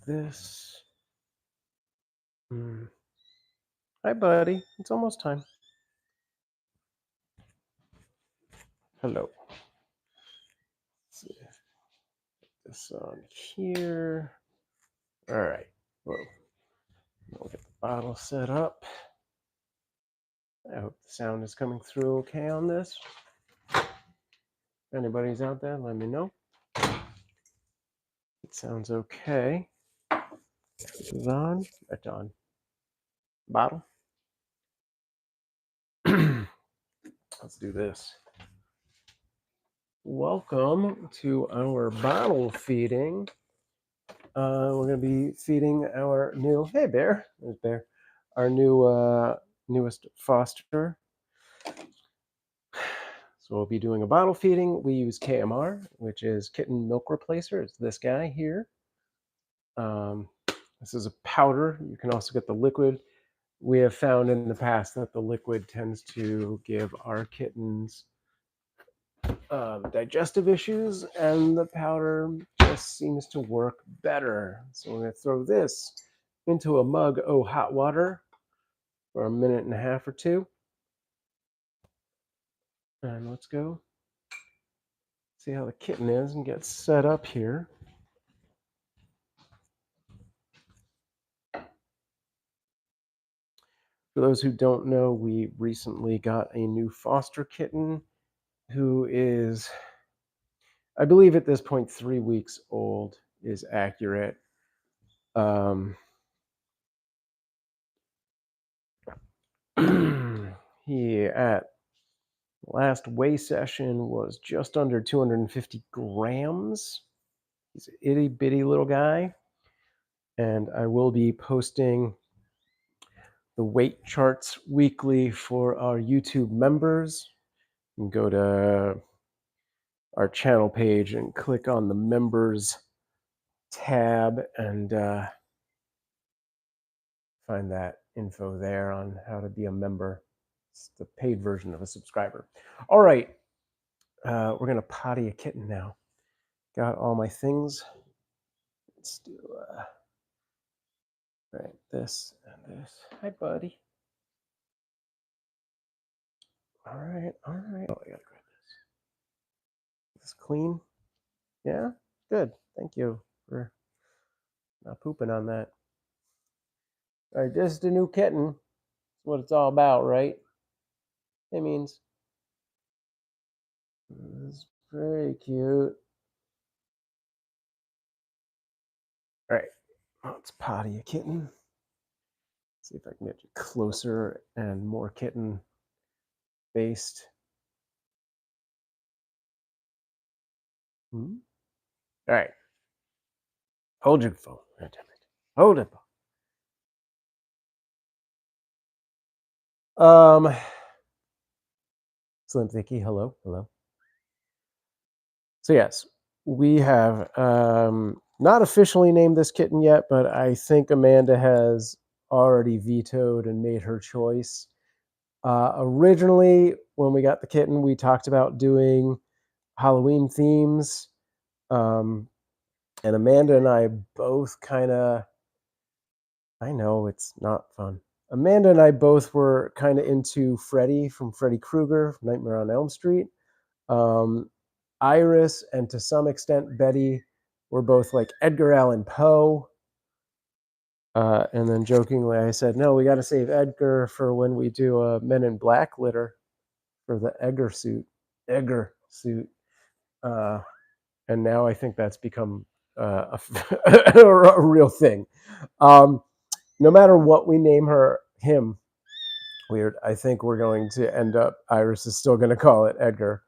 this. Hi, buddy. It's almost time. Hello. Let's see. Put this on here. All right. Whoa. We'll get the bottle set up. I hope the sound is coming through okay on this. If anybody's out there, let me know. It sounds okay. This is on. That's on. Bottle. Let's do this. Welcome to our bottle feeding. We're going to be feeding our new, hey Bear, there's Bear, our new newest foster. So we'll be doing a bottle feeding. We use KMR, which is Kitten Milk Replacer. It's this guy here. This is a powder. You can also get the liquid. We have found in the past that the liquid tends to give our kittens digestive issues, and the powder just seems to work better. So we're going to throw this into a mug of hot water for a minute and a half or two. And let's go see how the kitten is and get set up here. For those who don't know, we recently got a new foster kitten who is, I believe at this point, 3 weeks old is accurate. He at last weigh session was just under 250 grams. He's an itty bitty little guy. And I will be posting the weight charts weekly for our YouTube members. You can go to our channel page and click on the members tab and find that info there on how to be a member. It's the paid version of a subscriber. All right, we're going to potty a kitten now. Got all my things. Let's do right, this and this. Hi, buddy. All right. Oh, I gotta grab this. Is this clean? Yeah, good. Thank you for not pooping on that. All right, just a new kitten. That's what it's all about, right? It means it's very cute. All right, let's potty a kitten. See if I can get you closer and more kitten based. All right. Hold your phone. Hold it. Slim Thicky, hello. So yes, we have not officially named this kitten yet, but I think Amanda has already vetoed and made her choice. Originally, when we got the kitten, we talked about doing Halloween themes. And Amanda and I both kind of, I know it's not fun. Amanda and I both were kind of into Freddy from Freddy Krueger, Nightmare on Elm Street. Iris and to some extent Betty were both like Edgar Allan Poe. And then jokingly I said, no, we got to save Edgar for when we do a Men in Black litter for the Edgar suit. And now I think that's become a real thing. No matter what we name him, weird, I think we're going to end up, Iris is still going to call it Edgar.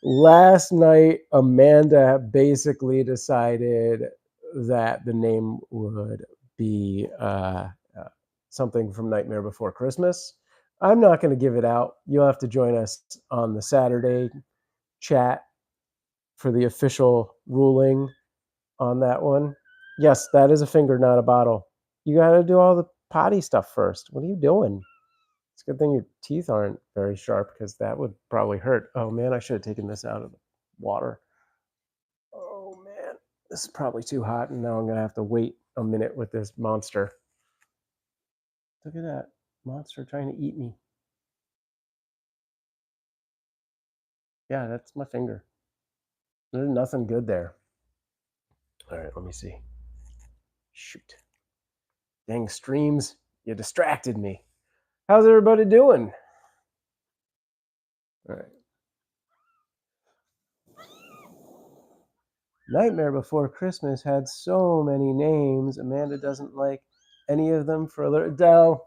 Last night, Amanda basically decided that the name would be something from Nightmare Before Christmas. I'm not going to give it out. You'll have to join us on the Saturday chat for the official ruling on that one. Yes, that is a finger, not a bottle. You got to do all the potty stuff first. What are you doing? It's a good thing your teeth aren't very sharp because that would probably hurt. Oh man, I should have taken this out of the water. Oh man, this is probably too hot and now I'm gonna have to wait a minute with this monster. Look at that monster trying to eat me. Yeah, that's my finger. There's nothing good there. All right, let me see. Shoot. Dang streams, you distracted me. How's everybody doing? All right. Nightmare Before Christmas had so many names. Amanda doesn't like any of them for a little. Now,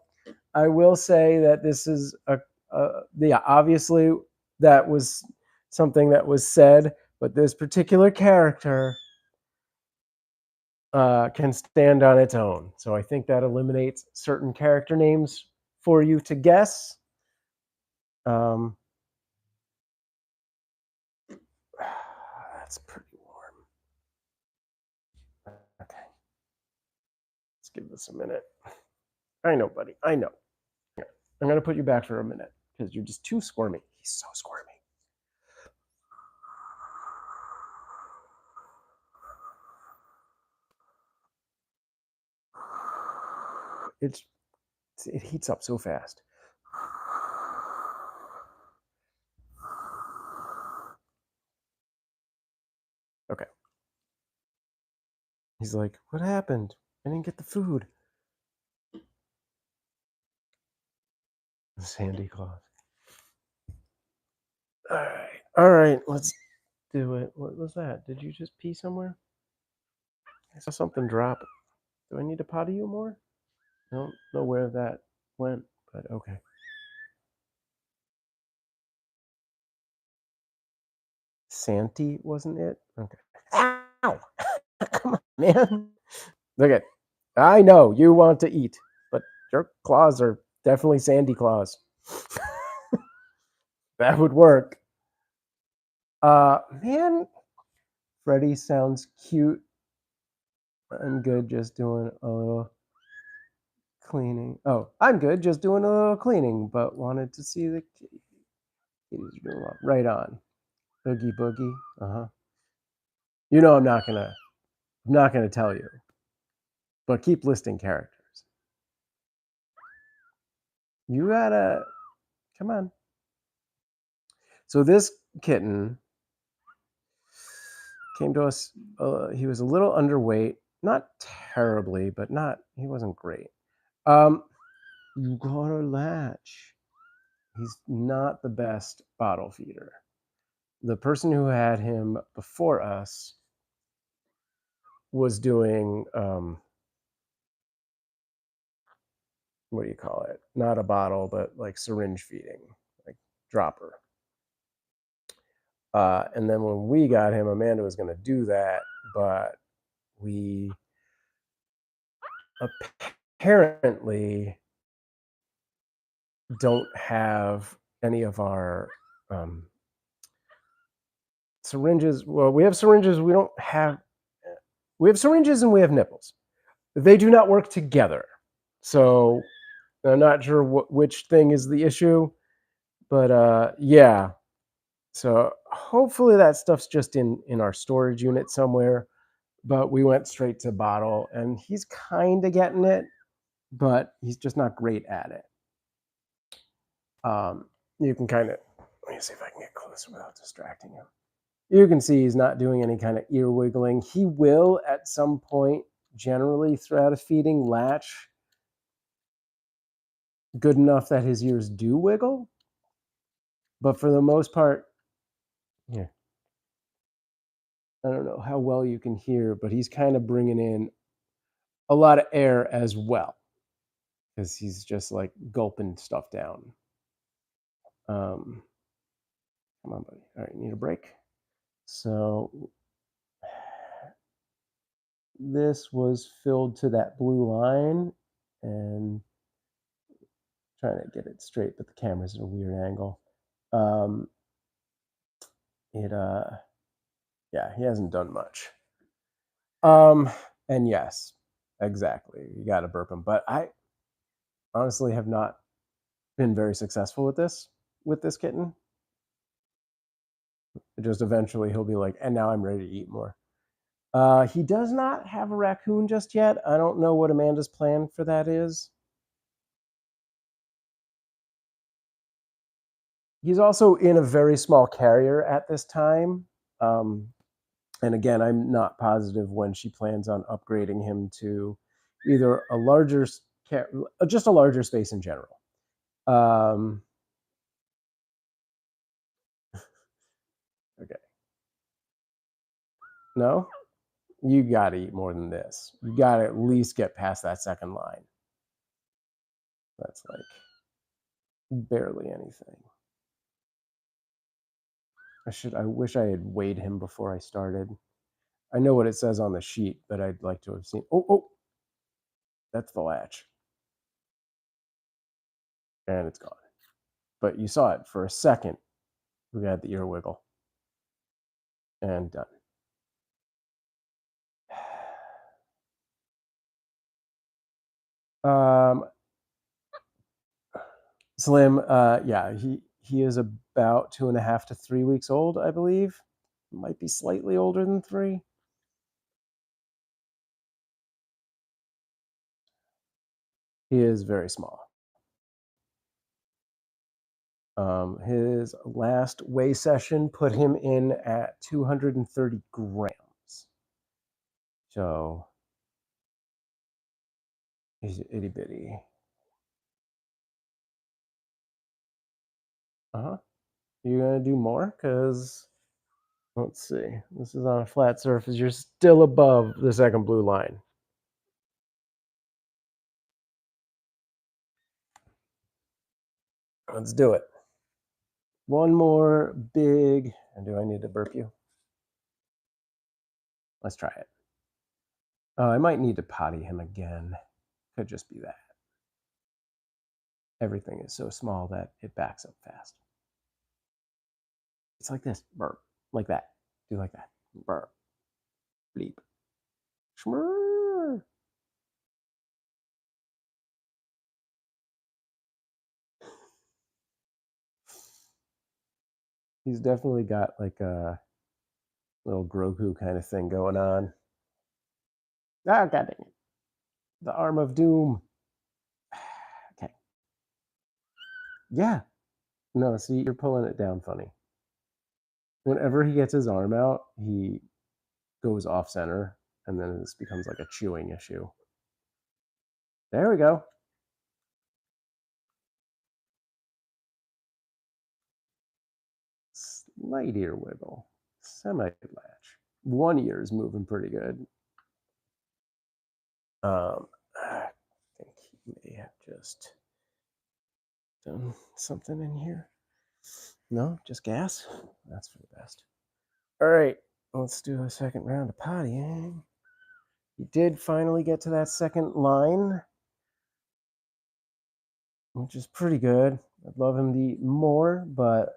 I will say that this is yeah, obviously that was something that was said, but this particular character can stand on its own. So I think that eliminates certain character names for you to guess. That's pretty warm. Okay. Let's give this a minute. I know, buddy. I know. I'm going to put you back for a minute because you're just too squirmy. He's so squirmy. It heats up so fast. Okay. He's like, what happened? I didn't get the food. Sandy Claus. All right, let's do it. What was that? Did you just pee somewhere? I saw something drop. Do I need to potty you more? I don't know where that went, but okay. Santy, wasn't it? Okay. Ow! Come on, man. Look at. I know you want to eat, but your claws are definitely sandy claws. That would work. Man, Freddy sounds cute. I'm good, just doing a little cleaning. Oh, I'm good, just doing a little cleaning, but wanted to see the kitties doing well. Right on. Boogie boogie. Uh-huh. You know I'm not gonna tell you. But keep listing characters. You gotta come on. So this kitten came to us. He was a little underweight, not terribly, but he wasn't great. You gotta latch. He's not the best bottle feeder. The person who had him before us was doing what do you call it? Not a bottle, but like syringe feeding, like dropper. And then when we got him, Amanda was going to do that, but we apparently don't have any of our syringes. Well, we have syringes. We have syringes and we have nipples. They do not work together. So I'm not sure which thing is the issue, but yeah. So hopefully that stuff's just in our storage unit somewhere. But we went straight to bottle, and he's kind of getting it, but he's just not great at it. You can kind of, let me see if I can get closer without distracting him. You can see he's not doing any kind of ear wiggling. He will at some point, generally throughout a feeding, latch good enough that his ears do wiggle. But for the most part, yeah, I don't know how well you can hear, but he's kind of bringing in a lot of air as well because he's just like gulping stuff down. Come on, buddy. All right, need a break. So this was filled to that blue line and trying to get it straight, but the camera's at a weird angle. Yeah, he hasn't done much. And yes, exactly. You got to burp him. But I honestly have not been very successful with this kitten. Just eventually he'll be like, and now I'm ready to eat more. He does not have a raccoon just yet. I don't know what Amanda's plan for that is. He's also in a very small carrier at this time. And again, I'm not positive when she plans on upgrading him to either a larger, just a larger space in general. Okay. No? You got to eat more than this. You got to at least get past that second line. That's like barely anything. I wish I had weighed him before I started. I know what it says on the sheet, but I'd like to have seen. Oh, that's the latch. And it's gone. But you saw it for a second. We got the ear wiggle. And done. Slim, yeah, he is about 2.5 to 3 weeks old, I believe. Might be slightly older than 3. He is very small. His last weigh session put him in at 230 grams. So he's itty bitty. You gonna do more? Because let's see. This is on a flat surface. You're still above the second blue line. Let's do it. One more big. And do I need to burp you? Let's try it. I might need to potty him again. Could just be that. Everything is so small that it backs up fast. It's like this. Burp. Like that. Do like that. Burp. Bleep. Shmurr. He's definitely got like a little Grogu kind of thing going on. Ah, god dang it. The arm of doom. Okay. Yeah. No, see, you're pulling it down funny. Whenever he gets his arm out, he goes off center, and then this becomes like a chewing issue. There we go. Slight ear wiggle. Semi-latch. One ear is moving pretty good. I think he may have just done something in here. No, just gas. That's for the best. All right, let's do a second round of pottying. He did finally get to that second line, which is pretty good. I'd love him to eat more, but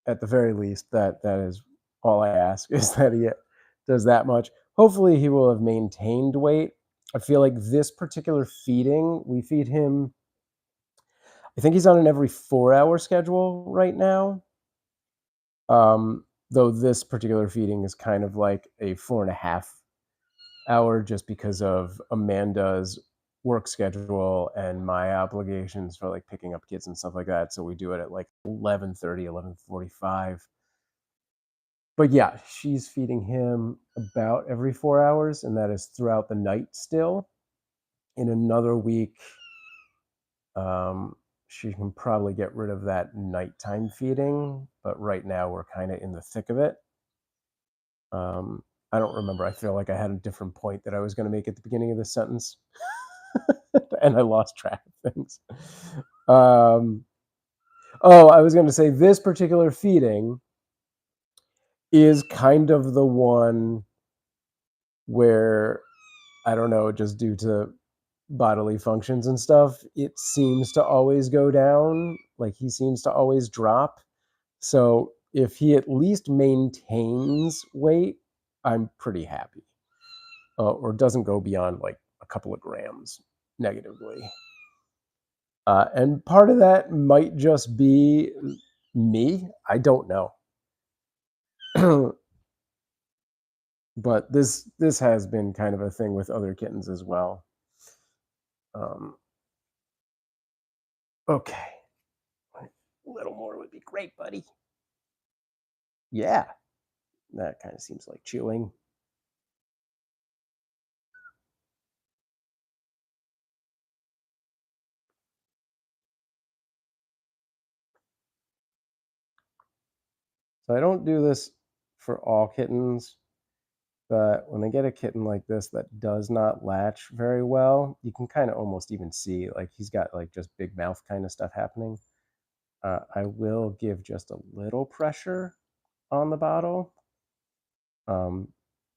at the very least, that is all I ask, is that he does that much. Hopefully, he will have maintained weight. I feel like this particular feeding, we feed him, I think he's on an every 4-hour schedule right now. Though this particular feeding is kind of like a 4.5-hour, just because of Amanda's work schedule and my obligations for like picking up kids and stuff like that. So we do it at like 11:30, 11:45. But yeah, she's feeding him about every 4 hours, and that is throughout the night still. In another week, she can probably get rid of that nighttime feeding, but right now we're kind of in the thick of it. I don't remember. I feel like I had a different point that I was going to make at the beginning of this sentence, and I lost track of things. I was going to say this particular feeding is kind of the one where, I don't know, just due to bodily functions and stuff, it seems to always go down. Like he seems to always drop. So if he at least maintains weight, I'm pretty happy. Or doesn't go beyond like a couple of grams negatively. And part of that might just be me. I don't know. But this has been kind of a thing with other kittens as well. Um, okay, a little more would be great, buddy. Yeah, that kind of seems like chewing. So I don't do this for all kittens, but when I get a kitten like this that does not latch very well, you can kind of almost even see like he's got like just big mouth kind of stuff happening. I will give just a little pressure on the bottle, um,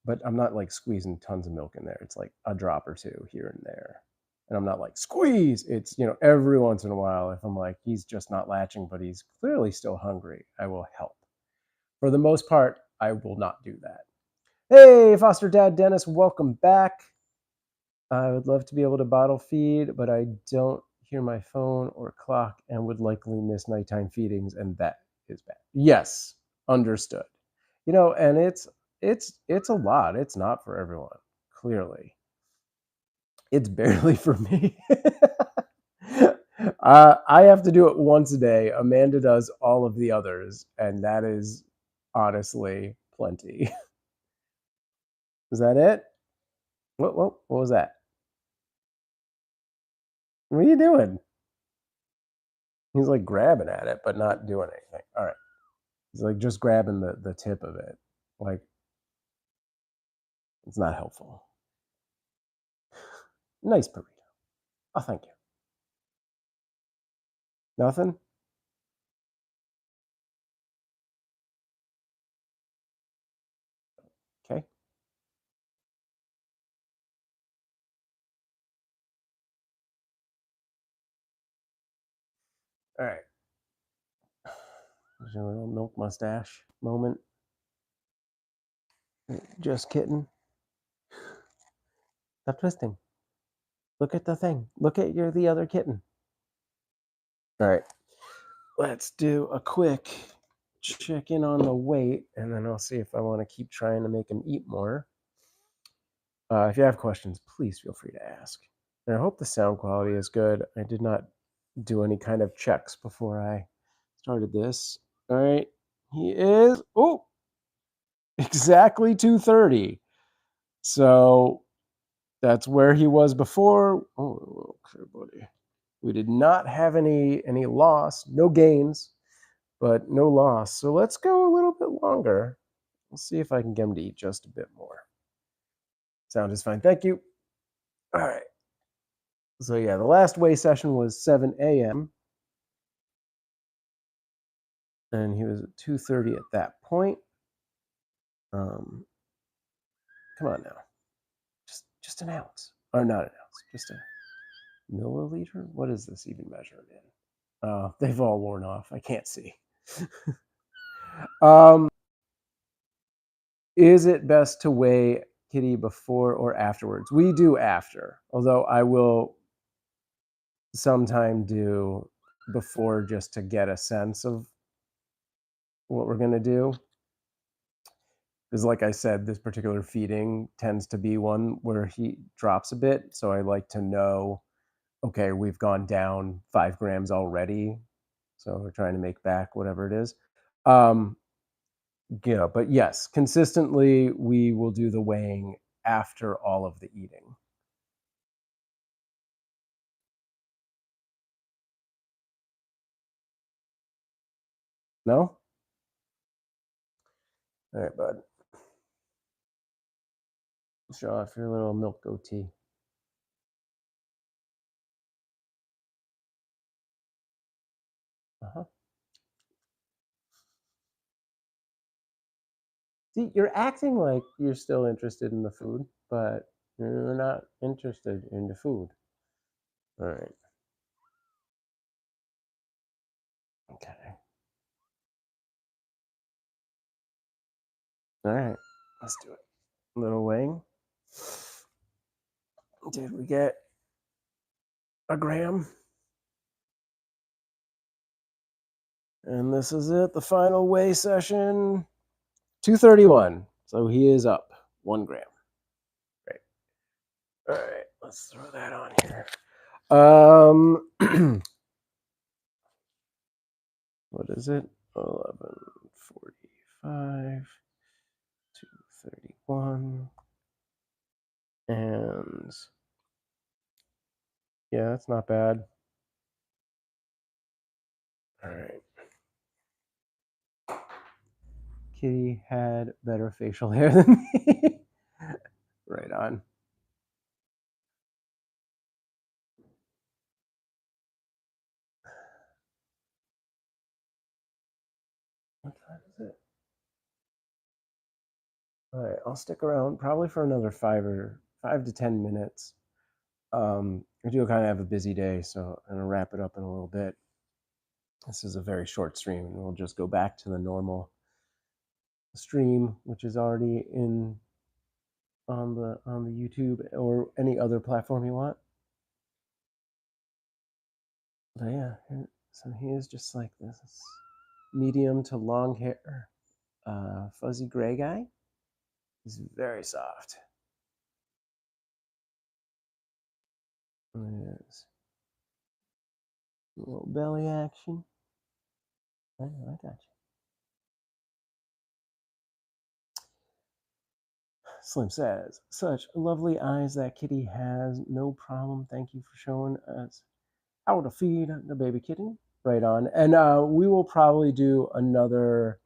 but I'm not like squeezing tons of milk in there. It's like a drop or two here and there. And I'm not like squeeze. It's, every once in a while, if I'm like, he's just not latching, but he's clearly still hungry, I will help. For the most part, I will not do that. Hey, foster dad Dennis, welcome back. I would love to be able to bottle feed, but I don't hear my phone or clock and would likely miss nighttime feedings, and that is bad. Yes, understood. And it's a lot. It's not for everyone, clearly. It's barely for me. I have to do it once a day. Amanda does all of the others, and that is honestly plenty. Is that it? What was that? What are you doing? He's like grabbing at it, but not doing anything. All right. He's like just grabbing the tip of it. Like it's not helpful. Nice burrito. Oh, thank you. Nothing? Okay. All right. There's a little milk mustache moment. Just kitten. Stop twisting. Look at the thing. Look at the other kitten. All right. Let's do a quick check in on the weight, and then I'll see if I want to keep trying to make him eat more. If you have questions, please feel free to ask. And I hope the sound quality is good. I did not do any kind of checks before I started this. All right. He is, exactly 230. So that's where he was before. Oh, okay, buddy. We did not have any loss, no gains, but no loss. So let's go a little bit longer. We'll see if I can get him to eat just a bit more. Sound is fine. Thank you. All right. So yeah, the last weigh session was 7 a.m. and he was at 230 at that point. Come on now, just an ounce, or not an ounce, just a milliliter. What is this even measured in? They've all worn off. I can't see. Is it best to weigh kitty before or afterwards? We do after, although I will sometime do before just to get a sense of what we're going to do. Because like I said, this particular feeding tends to be one where he drops a bit. So I like to know, okay, we've gone down 5 grams already. So we're trying to make back whatever it is. But yes, consistently we will do the weighing after all of the eating. No? All right, bud. Show off your little milk goatee. Uh-huh. See, you're acting like you're still interested in the food, but you're not interested in the food. All right. Okay. All right. Let's do it. Little weighing. Did we get a gram? And this is it, the final weigh session. 231. So he is up. 1 gram. Right. All right. Let's throw that on here. What is it? 11:45, 2:31, and yeah, that's not bad. All right. Kitty had better facial hair than me. Right on. What time is it? All right, I'll stick around probably for another 5 to 10 minutes. I do kind of have a busy day, so I'm gonna wrap it up in a little bit. This is a very short stream, and we'll just go back to the normal stream, which is already in on the YouTube or any other platform you want. But yeah, so he is just like this medium to long hair, fuzzy gray guy. He's very soft. There's a little belly action. I got you. Slim says, such lovely eyes that kitty has. No problem. Thank you for showing us how to feed the baby kitten. Right on. And we will probably do another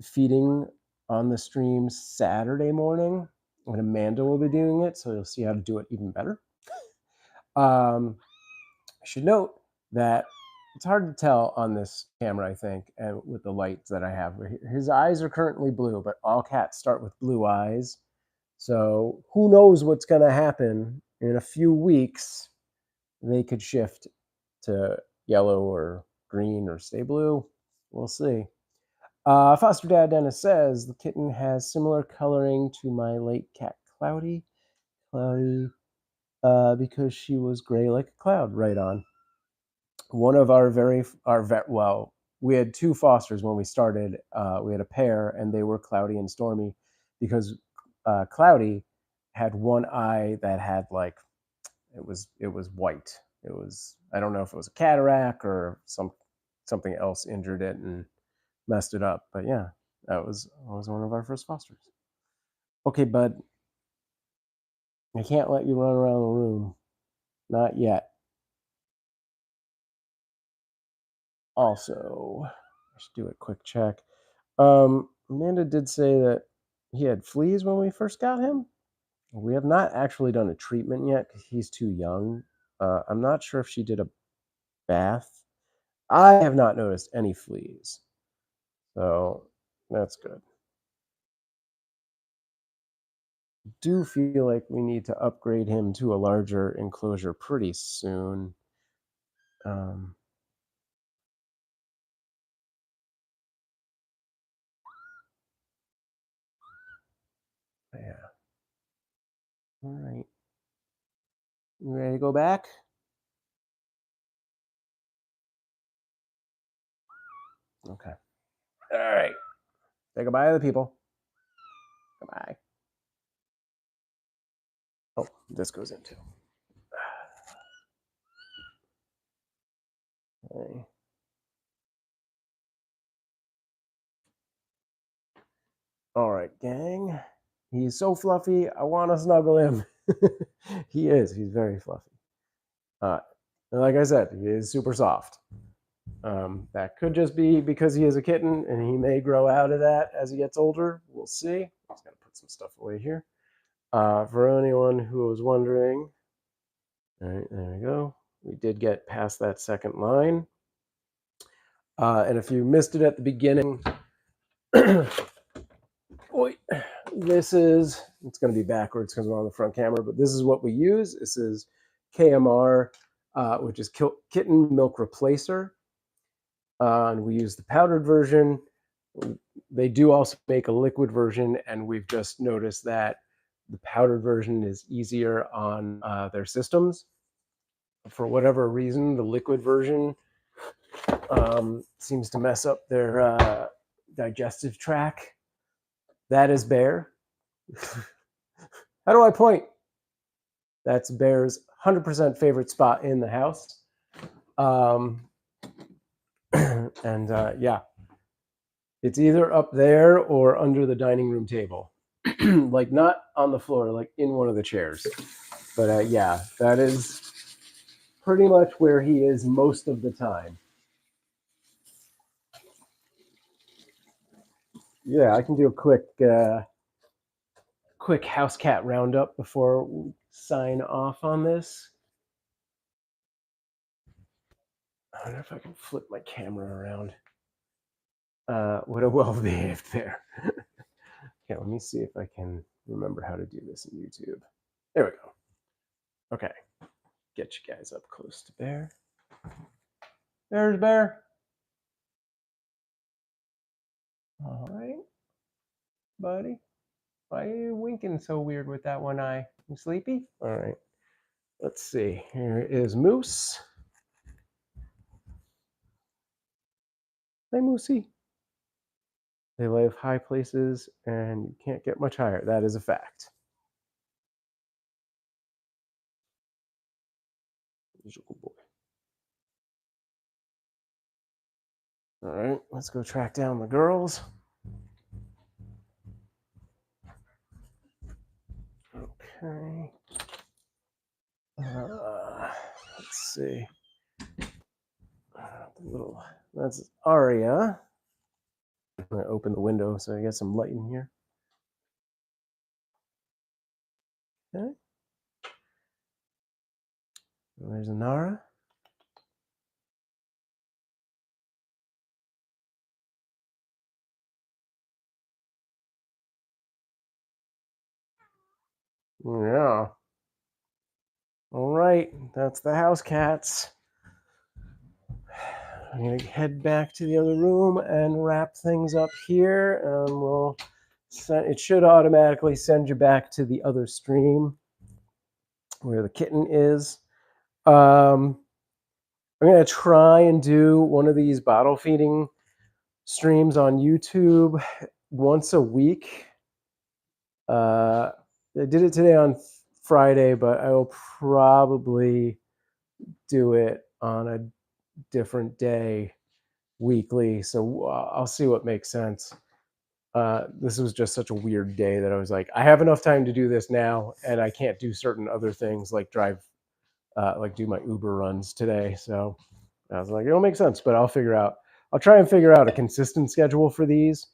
feeding on the stream Saturday morning. And Amanda will be doing it, so you'll see how to do it even better. I should note that it's hard to tell on this camera, I think, and with the lights that I have. His eyes are currently blue, but all cats start with blue eyes. So who knows what's going to happen in a few weeks. They could shift to yellow or green or stay blue. We'll see. Foster Dad Dennis says the kitten has similar coloring to my late cat Cloudy. Cloudy, because she was gray like a cloud. Right on. One of well, we had 2 fosters when we started. We had a pair, and they were Cloudy and Stormy, because Cloudy had one eye that had like it was white. It was, I don't know if it was a cataract or something else injured it and messed it up. But yeah, that was one of our first fosters. Okay, bud, I can't let you run around the room. Not yet. Also, I should do a quick check. Amanda did say that he had fleas when we first got him. We have not actually done a treatment yet because he's too young. I'm not sure if she did a bath. I have not noticed any fleas, so that's good. Do feel like we need to upgrade him to a larger enclosure pretty soon. Yeah. All right. You ready to go back? Okay. All right. Say goodbye to the people. Goodbye. Oh, this goes in too. Okay. All right, gang. He's so fluffy. I want to snuggle him. He is. He's very fluffy. And like I said, he is super soft. That could just be because he is a kitten, and he may grow out of that as he gets older. We'll see. Just gotta put some stuff away here. For anyone who was wondering, all right, there we go. We did get past that second line. And if you missed it at the beginning, this is, it's going to be backwards because we're on the front camera, but this is what we use. This is KMR, which is Kitten Milk Replacer. And we use the powdered version. They do also make a liquid version, and we've just noticed that the powdered version is easier on their systems. For whatever reason, the liquid version seems to mess up their digestive tract. That is bare. How do I point? That's Bear's 100% favorite spot in the house. And yeah, it's either up there or under the dining room table. Like not on the floor, like in one of the chairs. But yeah, that is pretty much where he is most of the time. Yeah, I can do a quick house cat roundup before we sign off on this. I wonder if I can flip my camera around. What a well-behaved bear. Okay, let me see if I can remember how to do this in YouTube. There we go. Okay, get you guys up close to Bear. There's Bear. All right, buddy. Why are you winking so weird with that one eye? You sleepy? All right. Let's see. Here is Moose. Hey, Moosey. They live high places, and you can't get much higher. That is a fact. Visual boy. All right, let's go track down the girls. Okay. Let's see. That's Aria. I'm going to open the window so I get some light in here. Okay. And there's Anara. Yeah. All right, that's the house cats. I'm going to head back to the other room and wrap things up here, and we'll it should automatically send you back to the other stream where the kitten is. I'm going to try and do one of these bottle feeding streams on YouTube once a week. I did it today on Friday, but I will probably do it on a different day weekly. So I'll see what makes sense. This was just such a weird day that I was like, I have enough time to do this now, and I can't do certain other things like do my Uber runs today. So I was like, it'll make sense, but I'll try and figure out a consistent schedule for these.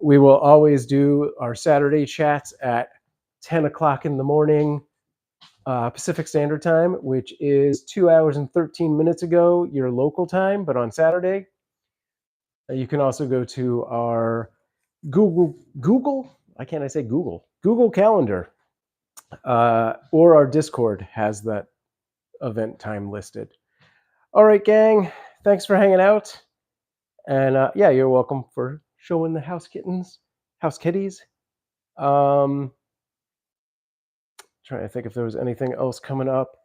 We will always do our Saturday chats at 10 o'clock in the morning, Pacific Standard Time, which is 2 hours and 13 minutes ago, your local time, but on Saturday. You can also go to our Google Calendar, or our Discord has that event time listed. All right, gang, thanks for hanging out. And yeah, you're welcome for showing the house kitties. Trying to think if there was anything else coming up.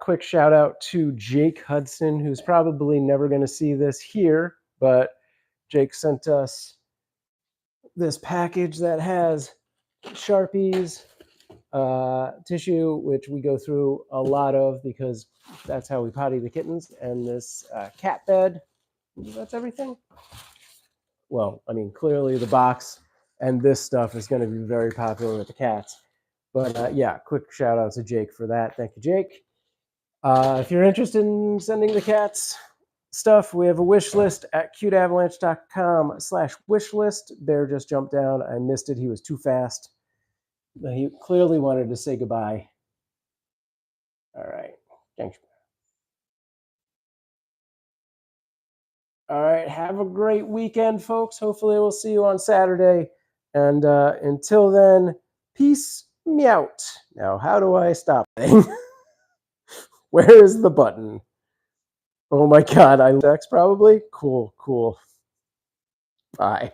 Quick shout out to Jake Hudson, who's probably never going to see this here, but Jake sent us this package that has Sharpies, tissue, which we go through a lot of because that's how we potty the kittens, and this cat bed. That's everything. Well, I mean, clearly the box and this stuff is going to be very popular with the cats. But yeah, quick shout out to Jake for that. Thank you, Jake. If you're interested in sending the cats stuff, we have a wish list at cuteavalanche.com/wish list. Bear just jumped down. I missed it. He was too fast. He clearly wanted to say goodbye. All right. Thanks. All right. Have a great weekend, folks. Hopefully, we'll see you on Saturday. And until then, peace me out. Now, how do I stop thing? Where is the button? Oh my God. I text probably. Cool. Bye.